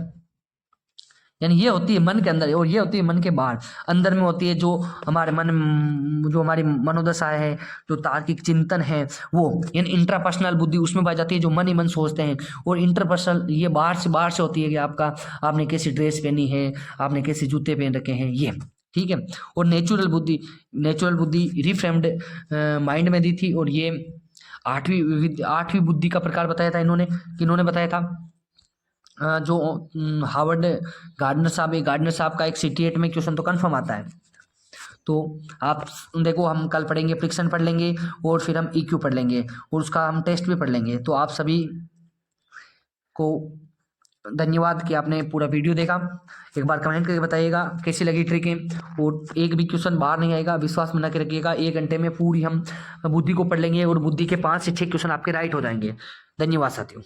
यानी ये होती है मन के अंदर, और ये होती है मन के बाहर। अंदर में होती है जो हमारे जो हमारी मनोदशा है, जो तार्किक चिंतन है, वो यानी इंट्रापर्सनल बुद्धि उसमें पाई जाती है, जो मन ही मन सोचते हैं। और इंटरपर्सनल ये बाहर से होती है कि आपने कैसी ड्रेस पहनी है, आपने कैसे जूते पहन रखे हैं, ये, ठीक है। और नेचुरल बुद्धि रिफ्रेम्ड माइंड में दी थी, और ये 8वीं बुद्धि का प्रकार बताया था इन्होंने बताया था, जो हार्वर्ड गार्डनर साहब का एक CTET में क्वेश्चन तो कन्फर्म आता है। तो आप देखो, हम कल पढ़ेंगे, फ्रिक्शन पढ़ लेंगे, और फिर हम EQ पढ़ लेंगे, और उसका हम टेस्ट भी पढ़ लेंगे। तो आप सभी को धन्यवाद कि आपने पूरा वीडियो देखा। एक बार कमेंट करके बताइएगा कैसी लगी ट्रिकें, और एक भी क्वेश्चन बाहर नहीं आएगा, विश्वास बना के रखिएगा। 1 घंटे में पूरी हम बुद्धि को पढ़ लेंगे, और बुद्धि के 5 से 6 क्वेश्चन आपके राइट हो जाएंगे। धन्यवाद साथियों।